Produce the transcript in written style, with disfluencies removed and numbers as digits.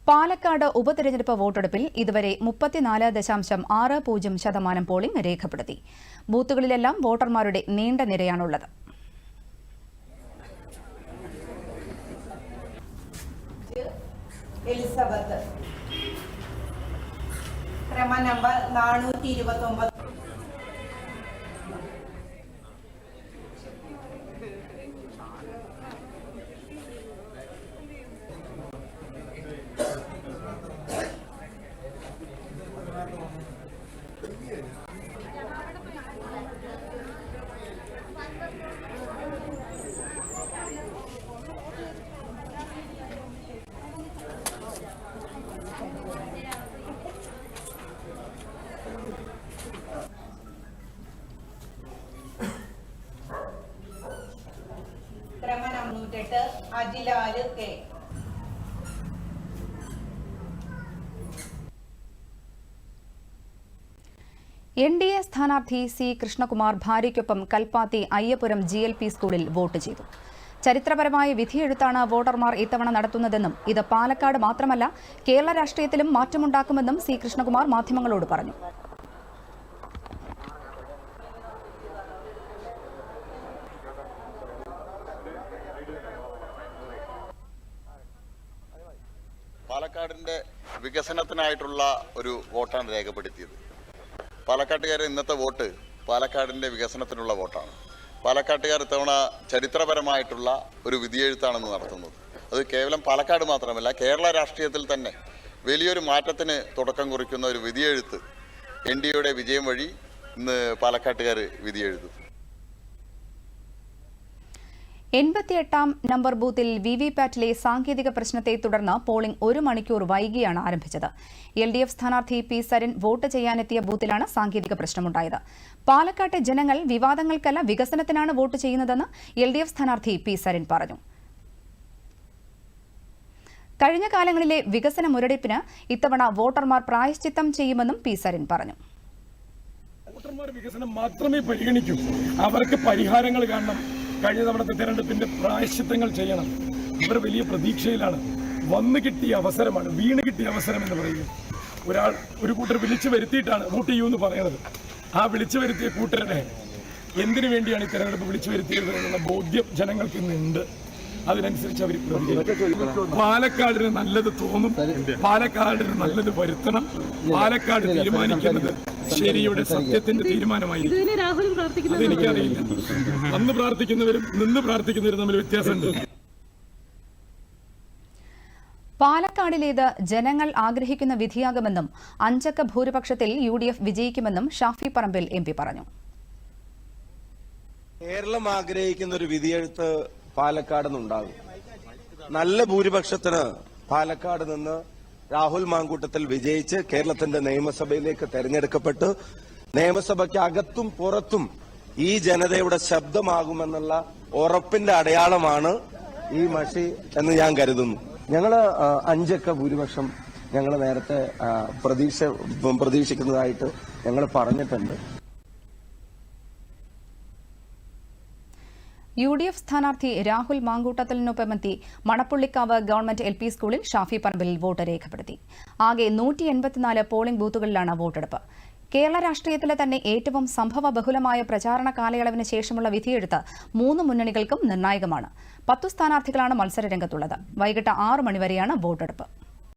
പാലക്കാട് ഉപതെരഞ്ഞെടുപ്പ് വോട്ടെടുപ്പിൽ ഇതുവരെ 34.60% പോളിംഗ് രേഖപ്പെടുത്തി. ബൂത്തുകളിലെല്ലാം വോട്ടർമാരുടെ നീണ്ട നിരയാണുള്ളത്. എലിസബത്ത് ക്രമ നമ്പർ 429. ക്രമ 98 അജിലാല് കെ. NDA സ്ഥാനാർത്ഥി സി കൃഷ്ണകുമാർ ഭാര്യയ്ക്കൊപ്പം കൽപ്പാത്തി അയ്യപ്പുരം GLP സ്കൂളിൽ വോട്ട് ചെയ്തു. ചരിത്രപരമായ വിധിയെഴുത്താണ് വോട്ടർമാർ ഇത്തവണ നടത്തുന്നതെന്നും ഇത് പാലക്കാട് മാത്രമല്ല കേരള രാഷ്ട്രീയത്തിലും മാറ്റമുണ്ടാക്കുമെന്നും സി കൃഷ്ണകുമാർ മാധ്യമങ്ങളോട് പറഞ്ഞു. പാലക്കാടിന്റെ വികസനത്തിനായിട്ടുള്ള ഒരു വോട്ടാണ് രേഖപ്പെടുത്തിയത്. പാലക്കാട്ടുകാർ ഇന്നത്തെ വോട്ട് പാലക്കാടിന്റെ വികസനത്തിനുള്ള വോട്ടാണ്. പാലക്കാട്ടുകാർ ഇത്തവണ ചരിത്രപരമായിട്ടുള്ള ഒരു വിധിയെഴുത്താണെന്ന് നടത്തുന്നത്. അത് കേവലം പാലക്കാട് മാത്രമല്ല കേരള രാഷ്ട്രീയത്തിൽ തന്നെ വലിയൊരു മാറ്റത്തിന് തുടക്കം കുറിക്കുന്ന ഒരു വിധിയെഴുത്ത് NDAയുടെ വിജയം വഴി ഇന്ന് പാലക്കാട്ടുകാർ വിധിയെഴുതും. 88-ാം നമ്പർ ബൂത്തിൽ വിവിപാറ്റിലെ സാങ്കേതിക പ്രശ്നത്തെ തുടർന്ന് പോളിംഗ് 1 മണിക്കൂർ വൈകിയാണ് ആരംഭിച്ചത്. LDF സ്ഥാനാർത്ഥി പി സരിൻ വോട്ട് ചെയ്യാനെത്തിയ ബൂത്തിലാണ് സാങ്കേതിക പ്രശ്നമുണ്ടായത്. പാലക്കാട്ടെ ജനങ്ങൾ വിവാദങ്ങൾക്കല്ല വികസനത്തിനാണ് വോട്ട് ചെയ്യുന്നതെന്ന് LDF സ്ഥാനാർത്ഥി പി സരിൻ പറഞ്ഞു. കഴിഞ്ഞ കാലങ്ങളിലെ വികസന മുരടിപ്പിന് ഇത്തവണ വോട്ടർമാർ പ്രായശ്ചിത്തം ചെയ്യുമെന്നും പി സരിൻ പറഞ്ഞു. വോട്ടർമാർ വികസനം മാത്രമേ പരിഗണിക്കൂ. അവർക്ക് പരിഹാരങ്ങൾ കാണണം. കഴിഞ്ഞ തവണത്തെ തെരഞ്ഞെടുപ്പിന്റെ പ്രായശ്ചിത്തങ്ങൾ ചെയ്യണം. ഇവർ വലിയ പ്രതീക്ഷയിലാണ്. വന്നു കിട്ടിയ അവസരമാണ്, വീണ് കിട്ടിയ അവസരം എന്ന് പറയുന്നത്. ഒരു കൂട്ടർ വിളിച്ചു വരുത്തിയിട്ടാണ് വോട്ട് ചെയ്യുമെന്ന് പറയുന്നത്. ആ വിളിച്ചു വരുത്തിയ കൂട്ടരുടെ എന്തിനു വേണ്ടിയാണ് ഈ തെരഞ്ഞെടുപ്പ് വിളിച്ചു വരുത്തിയത് എന്നുള്ള ബോധ്യം ജനങ്ങൾക്ക് ഇന്നുണ്ട്. അതിനനുസരിച്ച് അവർ പ്രതികരിക്കും. പാലക്കാടിന് നല്ലത് തോന്നും, പാലക്കാടിന് നല്ലത് വരുത്തണം. പാലക്കാട് തീരുമാനിക്കുന്നത് ശരിയുടെ സത്യത്തിന്റെ തീരുമാനമായിരിക്കും. അതെനിക്കറിയില്ല. അന്ന് പ്രാർത്ഥിക്കുന്നവരും നിന്ന് പ്രാർത്ഥിക്കുന്നവരും തമ്മിൽ വ്യത്യാസമുണ്ട്. പാലക്കാടിലേത് ജനങ്ങൾ ആഗ്രഹിക്കുന്ന വിധിയാകുമെന്നും 5 അക്ക ഭൂരിപക്ഷത്തിൽ UDF വിജയിക്കുമെന്നും ഷാഫി പറമ്പിൽ MP പറഞ്ഞു. കേരളം ആഗ്രഹിക്കുന്ന ഒരു വിധിയെഴുത്ത് പാലക്കാട് നിന്നുണ്ടാകും. നല്ല ഭൂരിപക്ഷത്തിന് പാലക്കാട് നിന്ന് രാഹുൽ മാങ്കൂട്ടത്തിൽ വിജയിച്ച് കേരളത്തിന്റെ നിയമസഭയിലേക്ക് തെരഞ്ഞെടുക്കപ്പെട്ട് നിയമസഭയ്ക്ക് അകത്തും പുറത്തും ഈ ജനതയുടെ ശബ്ദമാകുമെന്നുള്ള ഉറപ്പിന്റെ അടയാളമാണ് ഈ മഷി എന്ന് ഞാൻ കരുതുന്നു. ഞങ്ങള് 5 അക്ക ഭൂരിപക്ഷം ഞങ്ങൾ നേരത്തെ പ്രതീക്ഷിക്കുന്നതായിട്ട് ഞങ്ങൾ പറഞ്ഞിട്ടുണ്ട്. UDF സ്ഥാനാർത്ഥി രാഹുൽ മാങ്കൂട്ടത്തിനൊപ്പമെത്തി മണപ്പുള്ളിക്കാവ് ഗവൺമെന്റ് LP സ്കൂളിൽ ഷാഫി പറമ്പിൽ വോട്ട് രേഖപ്പെടുത്തി. ആകെ 184 പോളിംഗ് ബൂത്തുകളിലാണ് വോട്ടെടുപ്പ്. കേരള രാഷ്ട്രീയത്തിലെ തന്നെ ഏറ്റവും സംഭവ ബഹുലമായ പ്രചാരണ കാലയളവിന് ശേഷമുള്ള വിധിയെഴുത്ത് 3 മുന്നണികൾക്കും നിർണായകമാണ്. 10 സ്ഥാനാർത്ഥികളാണ് മത്സരരംഗത്തുള്ളത്. വൈകിട്ട് 6 മണിവരെയാണ് വോട്ടെടുപ്പ്.